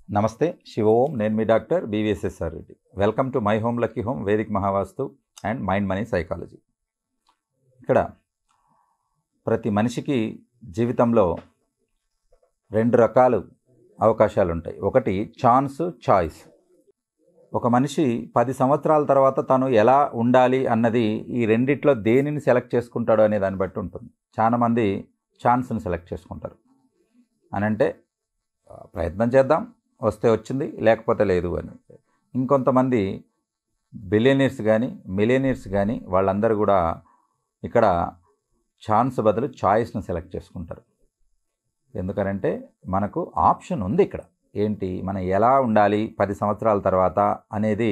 నమస్తే శివ ఓం. నేను మీ doctor B V S S R Reddy. Welcome to my home lucky home vedic Mahavastu and mind money psychology. ఇక్కడ ప్రతి మనిషికి జీవితంలో రెండు రకాలు అవకాశాలు ఉంటాయి. ఒకటి ఛాన్స్, చాయిస్. ఒక మనిషి 10 సంవత్సరాల తర్వాత తను ఎలా ఉండాలి అన్నది ఈ రెండిట్లో దేనిని సెలెక్ట్ చేసుకుంటాడో అనే దాన్ని బట్టి ఉంటుంది. చాలామంది ఛాన్స్ని సెలెక్ట్ చేసుకుంటారు. అని అంటే ప్రయత్నం చేద్దాం, వస్తే వచ్చింది, లేకపోతే లేదు అని. ఇంకొంతమంది బిలియనీర్స్ కానీ మిలియనీర్స్ కానీ వాళ్ళందరూ కూడా ఇక్కడ ఛాన్స్ బదులు చాయిస్ను సెలెక్ట్ చేసుకుంటారు. ఎందుకనంటే మనకు ఆప్షన్ ఉంది ఇక్కడ. ఏంటి, మనం ఎలా ఉండాలి 10 సంవత్సరాల తర్వాత అనేది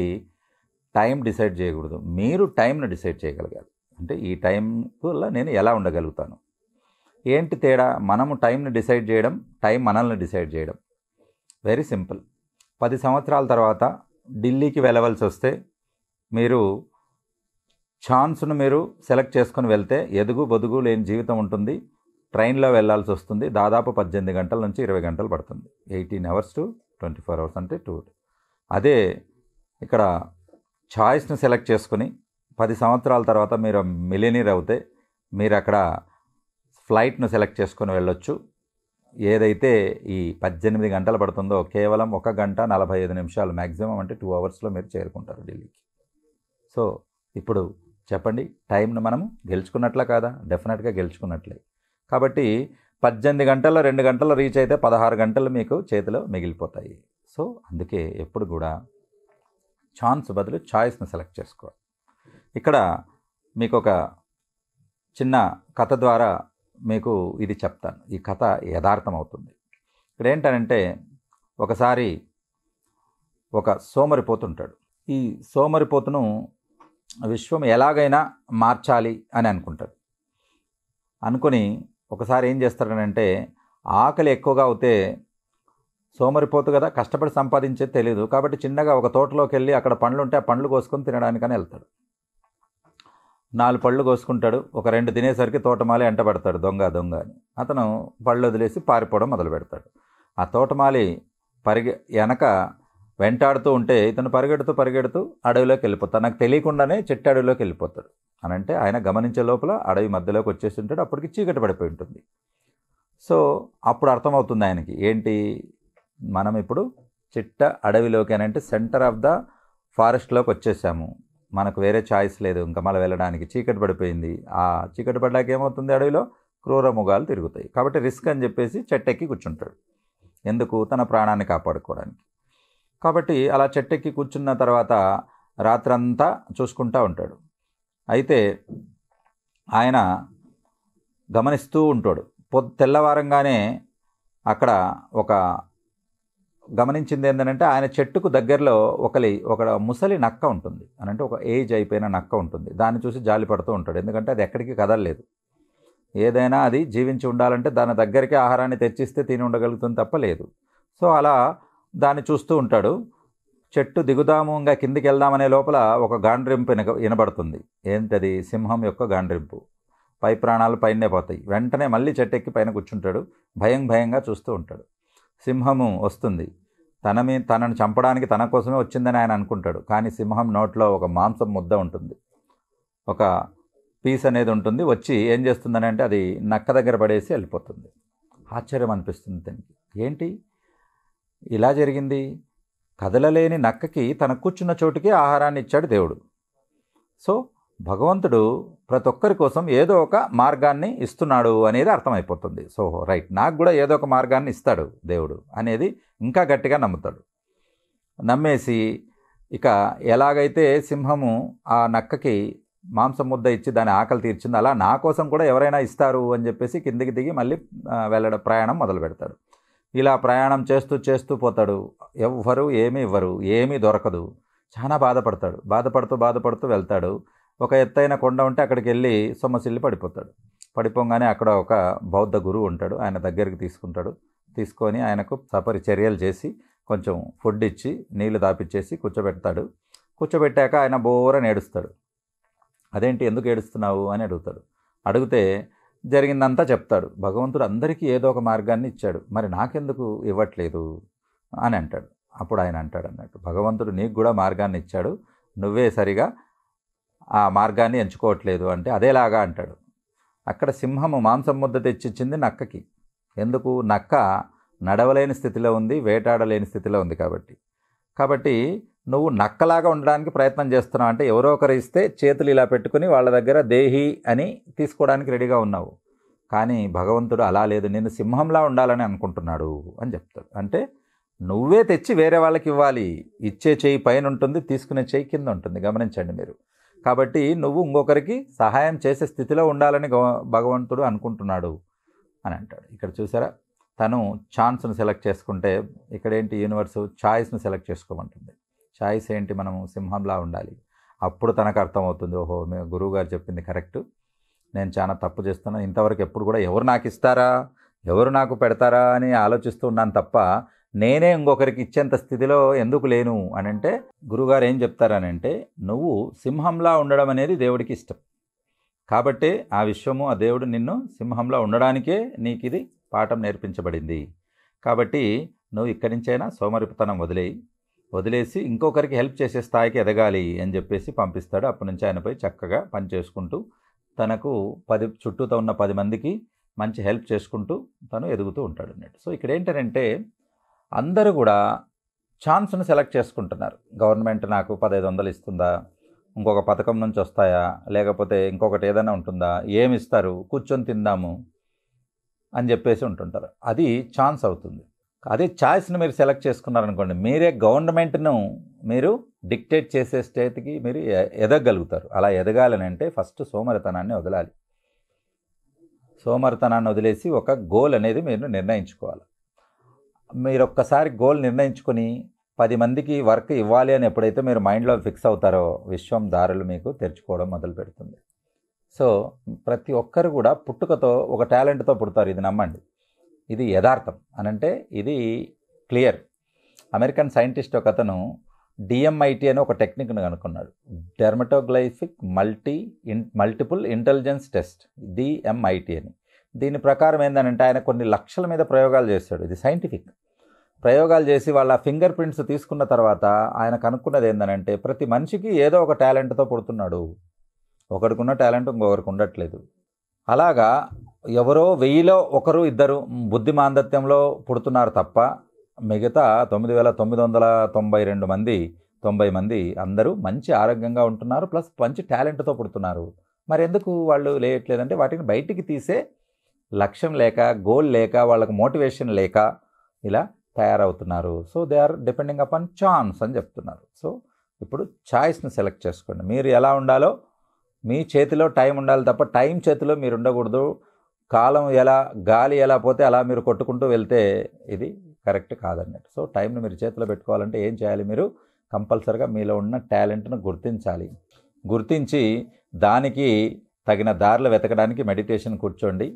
టైం డిసైడ్ చేయకూడదు, మీరు టైంను డిసైడ్ చేయగలగాలి. అంటే ఈ టైం వల్ల నేను ఎలా ఉండగలుగుతాను. ఏంటి తేడా? మనము టైంని డిసైడ్ చేయడం, టైం మనల్ని డిసైడ్ చేయడం. Very simple. 10 సంవత్సరాల తర్వాత ఢిల్లీకి వెళ్ళవలసి వస్తే మీరు ఛాన్స్ను మీరు సెలెక్ట్ చేసుకుని వెళ్తే ఎదుగు బొదుగు లేని జీవితం ఉంటుంది. ట్రైన్లో వెళ్ళాల్సి వస్తుంది. దాదాపు 18 గంటల నుంచి 20 గంటలు పడుతుంది. 18 అవర్స్ టు 24 అవర్స్ అంటే 2. అదే ఇక్కడ చాయిస్ను సెలెక్ట్ చేసుకుని 10 సంవత్సరాల తర్వాత మీరు మిలియనీర్ అవుతే మీరు అక్కడ ఫ్లైట్ను సెలెక్ట్ చేసుకొని వెళ్ళొచ్చు. ఏదైతే ఈ 18 గంటలు పడుతుందో కేవలం 1 గంట 45 నిమిషాలు, మ్యాక్సిమం అంటే 2 అవర్స్లో మీరు చేరుకుంటారు ఢిల్లీకి. సో ఇప్పుడు చెప్పండి, టైంను మనము గెలుచుకున్నట్లే కాదా? డెఫినెట్గా గెలుచుకున్నట్లే. కాబట్టి 18 గంటల్లో 2 గంటలు రీచ్ అయితే 16 గంటలు మీకు చేతిలో మిగిలిపోతాయి. సో అందుకే ఎప్పుడు కూడా ఛాన్స్ బదులు చాయిస్ను సెలెక్ట్ చేసుకోవాలి. ఇక్కడ మీకు ఒక చిన్న కథ ద్వారా మీకు ఇది చెప్తాను. ఈ కథ యథార్థం అవుతుంది. ఇక్కడ ఏంటంటే ఒకసారి ఒక సోమరిపోతుంటాడు. ఈ సోమరిపోతును విశ్వం ఎలాగైనా మార్చాలి అని అనుకుంటాడు. అనుకుని ఒకసారి ఏం చేస్తాడనంటే, ఆకలి ఎక్కువగా అవుతే సోమరిపోతు కదా, కష్టపడి సంపాదించేది తెలియదు కాబట్టి చిన్నగా ఒక తోటలోకి వెళ్ళి అక్కడ పండ్లు ఉంటే ఆ పండ్లు కోసుకొని తినడానికని వెళ్తాడు. 4 పళ్ళు కోసుకుంటాడు. ఒక 2 తినేసరికి తోటమాలి ఎంటబడతాడు, దొంగ దొంగ అని. అతను పళ్ళు వదిలేసి పారిపోవడం మొదలు పెడతాడు. ఆ తోటమాలి వెనక వెంటాడుతూ ఉంటే ఇతను పరిగెడుతూ అడవిలోకి వెళ్ళిపోతాడు. నాకు తెలియకుండానే చెట్టు అడవిలోకి వెళ్ళిపోతాడు. అని అంటే ఆయన గమనించే లోపల అడవి మధ్యలోకి వచ్చేసి ఉంటాడు. అప్పటికి చీకటి పడిపోయి ఉంటుంది. సో అప్పుడు అర్థమవుతుంది ఆయనకి, ఏంటి మనం ఇప్పుడు చిట్ట అడవిలోకి అని అంటే సెంటర్ ఆఫ్ ద ఫారెస్ట్లోకి వచ్చేసాము. మనకు వేరే చాయిస్ లేదు ఇంకా మళ్ళీ వెళ్ళడానికి. చీకటి పడిపోయింది. ఆ చీకటి పడ్డాక ఏమవుతుంది, అడవిలో క్రూర మృగాలు తిరుగుతాయి. కాబట్టి రిస్క్ అని చెప్పేసి చెట్టెక్కి కూర్చుంటాడు. ఎందుకు? తన ప్రాణాన్ని కాపాడుకోవడానికి. కాబట్టి అలా చెట్టెక్కి కూర్చున్న తర్వాత రాత్రంతా చూసుకుంటూ ఉంటాడు. అయితే ఆయన గమనిస్తూ ఉంటాడు. తెల్లవారంగానే అక్కడ ఒక గమనించింది ఏంటంటే, ఆయన చెట్టుకు దగ్గరలో ఒక ముసలి నక్క ఉంటుంది. అని అంటే ఒక ఏజ్ అయిపోయిన నక్క ఉంటుంది. దాన్ని చూసి జాలి పడుతూ ఉంటాడు. ఎందుకంటే అది ఎక్కడికి కదలలేదు. ఏదైనా అది జీవించి ఉండాలంటే దాని దగ్గరికి ఆహారాన్ని తెచ్చిస్తే తిని ఉండగలుగుతుంది తప్ప లేదు. సో అలా దాన్ని చూస్తూ ఉంటాడు. చెట్టు దిగుదాము, ఇంకా కిందికి వెళ్దామనే లోపల ఒక గాండ్రింపు వినబడుతుంది. ఏంటది? సింహం యొక్క గాండ్రింపు. పై ప్రాణాలు పైనే పోతాయి. వెంటనే మళ్ళీ చెట్టెక్కి పైన కూర్చుంటాడు. భయంగా చూస్తూ ఉంటాడు. సింహము వస్తుంది. తనను చంపడానికి తన కోసమే వచ్చిందని ఆయన అనుకుంటాడు. కానీ సింహం నోట్లో ఒక మాంసం ముద్ద ఉంటుంది, ఒక పీస్ అనేది ఉంటుంది. వచ్చి ఏం చేస్తుందని అంటే అది నక్క దగ్గర పడేసి వెళ్ళిపోతుంది. ఆశ్చర్యం అనిపిస్తుంది తనకి. ఏంటి ఇలా జరిగింది? కదలలేని నక్కకి తన కూర్చున్న చోటుకి ఆహారాన్ని ఇచ్చాడు దేవుడు. సో భగవంతుడు ప్రతి ఒక్కరి కోసం ఏదో ఒక మార్గాన్ని ఇస్తున్నాడు అనేది అర్థమైపోతుంది. సో రైట్, నాకు కూడా ఏదో ఒక మార్గాన్ని ఇస్తాడు దేవుడు అనేది ఇంకా గట్టిగా నమ్ముతాడు. నమ్మేసి ఇక ఎలాగైతే సింహము ఆ నక్కకి మాంసం ముద్ద ఇచ్చి దాని ఆకలి తీర్చింది, అలా నా కోసం కూడా ఎవరైనా ఇస్తారు అని చెప్పేసి కిందికి దిగి మళ్ళీ ప్రయాణం మొదలు పెడతాడు. ఇలా ప్రయాణం చేస్తూ పోతాడు. ఎవ్వరు ఏమీ ఇవ్వరు, ఏమీ దొరకదు. చాలా బాధపడుతూ వెళ్తాడు. ఒక ఎత్తైన కొండ ఉంటే అక్కడికి వెళ్ళి సొమ్మసిల్లి పడిపోతాడు. పడిపోగానే అక్కడ ఒక బౌద్ధ గురువు ఉంటాడు. ఆయన దగ్గరికి తీసుకొని ఆయనకు చర్యలు చేసి కొంచెం ఫుడ్ ఇచ్చి నీళ్లు దాపిచ్చేసి కూర్చోబెట్టాక ఆయన బోరని ఏడుస్తాడు. అదేంటి, ఎందుకు ఏడుస్తున్నావు అని అడిగితే జరిగిందంతా చెప్తాడు. భగవంతుడు అందరికీ ఏదో ఒక మార్గాన్ని ఇచ్చాడు, మరి నాకెందుకు ఇవ్వట్లేదు అని అంటాడు. అప్పుడు ఆయన అంటాడు అన్నట్టు, భగవంతుడు నీకు కూడా మార్గాన్ని ఇచ్చాడు, నువ్వే సరిగా ఆ మార్గాన్ని ఎంచుకోవట్లేదు అంటే అదేలాగా అంటాడు. అక్కడ సింహము మాంసం ముద్ద తెచ్చిచ్చింది నక్కకి. ఎందుకు? నక్క నడవలేని స్థితిలో ఉంది, వేటాడలేని స్థితిలో ఉంది కాబట్టి నువ్వు నక్కలాగా ఉండడానికి ప్రయత్నం చేస్తున్నావు. అంటే ఎవరో ఒకరు ఇస్తే చేతులు ఇలా పెట్టుకుని వాళ్ళ దగ్గర దేహి అని తీసుకోవడానికి రెడీగా ఉన్నావు. కానీ భగవంతుడు అలా లేదు, నేను సింహంలా ఉండాలని అనుకుంటున్నాడు అని చెప్తాడు. అంటే నువ్వే తెచ్చి వేరే వాళ్ళకి ఇవ్వాలి. ఇచ్చే చేయి పైన ఉంటుంది, తీసుకునే చేయి కింద ఉంటుంది. గమనించండి మీరు. కాబట్టి నువ్వు ఇంకొకరికి సహాయం చేసే స్థితిలో ఉండాలని భగవంతుడు అనుకుంటున్నాడు అని అంటాడు. ఇక్కడ చూసారా, తను ఛాన్స్ను సెలెక్ట్ చేసుకుంటే ఇక్కడ ఏంటి, యూనివర్సు చాయిస్ను సెలెక్ట్ చేసుకోమంటుంది. చాయిస్ ఏంటి? మనము సింహంలా ఉండాలి. అప్పుడు తనకు అర్థమవుతుంది, ఓహో మేము గురువుగారు చెప్పింది కరెక్టు, నేను చాలా తప్పు చేస్తున్నాను. ఇంతవరకు ఎప్పుడు కూడా ఎవరు నాకు ఇస్తారా, ఎవరు నాకు పెడతారా అని ఆలోచిస్తూ ఉన్నాను తప్ప నేనే ఇంకొకరికి ఇచ్చేంత స్థితిలో ఎందుకు లేను అని అంటే, గురువుగారు ఏం చెప్తారనంటే, నువ్వు సింహంలా ఉండడం అనేది దేవుడికి ఇష్టం. కాబట్టి ఆ విశ్వము, ఆ దేవుడు నిన్ను సింహంలా ఉండడానికే నీకు ఇది పాఠం నేర్పించబడింది. కాబట్టి నువ్వు ఇక్కడి నుంచైనా సోమరితనం వదిలేసి ఇంకొకరికి హెల్ప్ చేసే స్థాయికి ఎదగాలి అని చెప్పేసి పంపిస్తాడు. అప్పటి నుంచి ఆయనపై చక్కగా పని చేసుకుంటూ తనకు చుట్టూతో ఉన్న 10 మందికి మంచి హెల్ప్ చేసుకుంటూ తను ఎదుగుతూ ఉంటాడు అన్నట్టు. సో ఇక్కడ ఏంటంటే అందరూ కూడా ఛాన్స్ను సెలెక్ట్ చేసుకుంటున్నారు. గవర్నమెంట్ నాకు 1500 ఇస్తుందా, ఇంకొక పథకం నుంచి వస్తాయా, లేకపోతే ఇంకొకటి ఏదైనా ఉంటుందా, ఏమి ఇస్తారు, కూర్చొని తిందాము అని చెప్పేసి ఉంటుంటారు. అది ఛాన్స్ అవుతుంది. అదే ఛాయిస్ను మీరు సెలెక్ట్ చేసుకున్నారనుకోండి, మీరే గవర్నమెంట్ను మీరు డిక్టేట్ చేసే స్టేట్కి మీరు ఎదగలుగుతారు. అలా ఎదగాలని అంటే ఫస్ట్ సోమరితనాన్ని వదలాలి. సోమరితనాన్ని వదిలేసి ఒక గోల్ అనేది మీరు నిర్ణయించుకోవాలి. మీరు ఒక్కసారి గోల్ నిర్ణయించుకొని 10 మందికి వర్క్ ఇవ్వాలి అని ఎప్పుడైతే మీరు మైండ్లో ఫిక్స్ అవుతారో, విశ్వం దారులు మీకు తెరుచుకోవడం మొదలు పెడుతుంది. సో ప్రతి ఒక్కరు కూడా పుట్టుకతో ఒక టాలెంట్తో పుడతారు. ఇది నమ్మండి, ఇది యథార్థం అనంటే ఇది క్లియర్. అమెరికన్ సైంటిస్ట్ ఒక అతను DMIT అని ఒక టెక్నిక్ను కనుక్కున్నాడు, డెర్మటోగ్లైఫిక్ మల్టిపుల్ ఇంటెలిజెన్స్ టెస్ట్, DMIT అని. దీని ప్రకారం ఏంటంటే ఆయన కొన్ని లక్షల మీద ప్రయోగాలు చేస్తాడు. ఇది సైంటిఫిక్. ప్రయోగాలు చేసి వాళ్ళ ఫింగర్ ప్రింట్స్ తీసుకున్న తర్వాత ఆయన కనుక్కున్నది ఏంటంటే, ప్రతి మనిషికి ఏదో ఒక టాలెంట్తో పుడుతున్నాడు. ఒకరికి ఉన్న టాలెంట్ ఇంకొకరికి ఉండట్లేదు. అలాగా ఎవరో 1000లో 1-2 బుద్ధి మాంద్యత్యంలో పుడుతున్నారు తప్ప మిగతా 9992 మంది 90 మంది అందరూ మంచి ఆరోగ్యంగా ఉంటున్నారు, ప్లస్ మంచి టాలెంట్తో పుడుతున్నారు. మరి ఎందుకు వాళ్ళు లేయట్లేదంటే వాటిని బయటికి తీసే లక్ష్యం లేక, గోల్ లేక, వాళ్ళకు మోటివేషన్ లేక ఇలా తయారవుతున్నారు. So they are depending upon chance అని చెప్తున్నారు. సో ఇప్పుడు చాయిస్ని సెలెక్ట్ చేసుకోండి. మీరు ఎలా ఉండాలో మీ చేతిలో టైం ఉండాలి తప్ప టైం చేతిలో మీరు ఉండకూడదు. కాలం ఎలా, గాలి ఎలా పోతే అలా మీరు కొట్టుకుంటూ వెళ్తే ఇది కరెక్ట్ కాదన్నట్టు. సో టైంని మీరు చేతిలో పెట్టుకోవాలంటే ఏం చేయాలి? మీరు కంపల్సరిగా మీలో ఉన్న టాలెంట్ను గుర్తించాలి. గుర్తించి దానికి తగిన దారులు వెతకడానికి మెడిటేషన్ కూర్చోండి.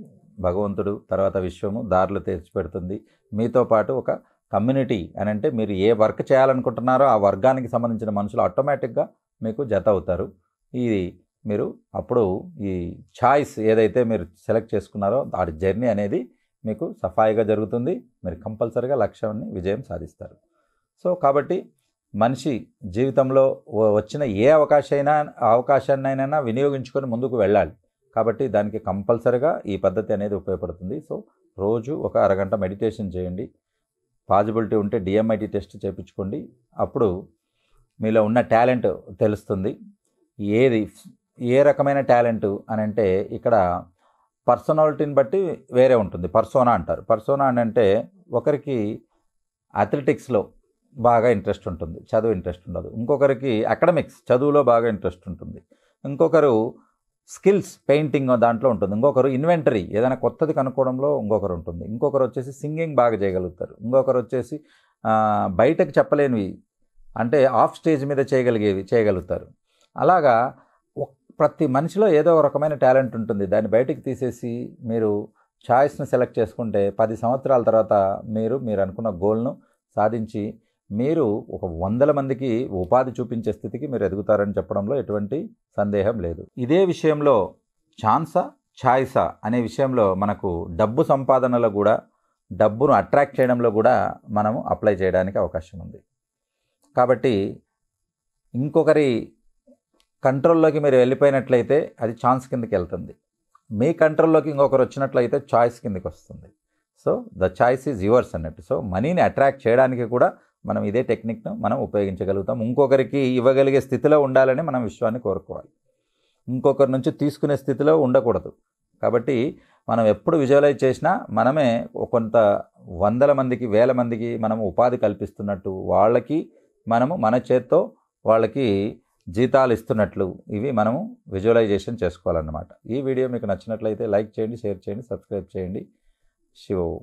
భగవంతుడు తర్వాత విశ్వము దారులు తెచ్చిపెడుతుంది. మీతో పాటు ఒక కమ్యూనిటీ అని అంటే మీరు ఏ వర్క్ చేయాలనుకుంటున్నారో ఆ వర్గానికి సంబంధించిన మనుషులు ఆటోమేటిక్గా మీకు జత అవుతారు. ఇది మీరు అప్పుడు ఈ చాయిస్ ఏదైతే మీరు సెలెక్ట్ చేసుకున్నారో ఆ జర్నీ అనేది మీకు సఫాయిగా జరుగుతుంది. మీరు కంపల్సరీగా లక్ష్యాన్ని విజయం సాధిస్తారు. సో కాబట్టి మనిషి జీవితంలో వచ్చిన ఏ అవకాశాన్నైనా వినియోగించుకొని ముందుకు వెళ్ళాలి. కాబట్టి దానికి కంపల్సరీగా ఈ పద్ధతి అనేది ఉపయోగపడుతుంది. సో రోజు ఒక అరగంట మెడిటేషన్ చేయండి. పాజిబిలిటీ ఉంటే DMIT టెస్ట్ చేయించుకోండి. అప్పుడు మీలో ఉన్న టాలెంట్ తెలుస్తుంది. ఏ రకమైన టాలెంట్ అని అంటే ఇక్కడ పర్సనాలిటీని బట్టి వేరే ఉంటుంది. పర్సోనా అంటారు. పర్సోనా అని అంటే ఒకరికి అథ్లెటిక్స్లో బాగా ఇంట్రెస్ట్ ఉంటుంది, చదువు ఇంట్రెస్ట్ ఉండదు. ఇంకొకరికి అకాడమిక్స్ చదువులో బాగా ఇంట్రెస్ట్ ఉంటుంది. ఇంకొకరు స్కిల్స్ పెయింటింగ్ దాంట్లో ఉంటుంది. ఇంకొకరు ఇన్వెంటరీ ఏదైనా కొత్తది కనుక్కోవడంలో ఇంకొకరు ఉంటుంది. ఇంకొకరు వచ్చేసి సింగింగ్ బాగా చేయగలుగుతారు. ఇంకొకరు వచ్చేసి బయటకు చెప్పలేనివి అంటే ఆఫ్ స్టేజ్ మీద చేయగలుగుతారు. అలాగా ప్రతి మనిషిలో ఏదో ఒక రకమైన టాలెంట్ ఉంటుంది. దాన్ని బయటికి తీసేసి మీరు చాయిస్ని సెలెక్ట్ చేసుకుంటే 10 సంవత్సరాల తర్వాత మీరు అనుకున్న గోల్ను సాధించి మీరు ఒక 100 మందికి ఉపాధి చూపించే స్థితికి మీరు ఎదుగుతారని చెప్పడంలో ఎటువంటి సందేహం లేదు. ఇదే విషయంలో ఛాయిసా అనే విషయంలో మనకు డబ్బు సంపాదనలో కూడా డబ్బును అట్రాక్ట్ చేయడంలో కూడా మనము అప్లై చేయడానికి అవకాశం ఉంది. కాబట్టి ఇంకొకరి కంట్రోల్లోకి మీరు వెళ్ళిపోయినట్లయితే అది ఛాన్స్ కిందకి వెళ్తుంది. మీ కంట్రోల్లోకి ఇంకొకరు వచ్చినట్లయితే చాయిస్ కిందకి వస్తుంది. So the choice is yours అన్నట్టు. సో మనీని అట్రాక్ట్ చేయడానికి కూడా మనం ఇదే టెక్నిక్ను మనం ఉపయోగించగలుగుతాం. ఇంకొకరికి ఇవ్వగలిగే స్థితిలో ఉండాలని మనం విశ్వాన్ని కోరుకోవాలి. ఇంకొకరి నుంచి తీసుకునే స్థితిలో ఉండకూడదు. కాబట్టి మనం ఎప్పుడు విజువలైజ్ చేసినా మనమే కొంత వందల మందికి, వేల మందికి మనము ఉపాధి కల్పిస్తున్నట్టు, వాళ్ళకి మనము మన చేత్తో వాళ్ళకి జీతాలు ఇస్తున్నట్లు ఇవి మనము విజువలైజేషన్ చేసుకోవాలన్నమాట. ఈ వీడియో మీకు నచ్చినట్లయితే లైక్ చేయండి, షేర్ చేయండి, సబ్స్క్రైబ్ చేయండి. శివ ఓం.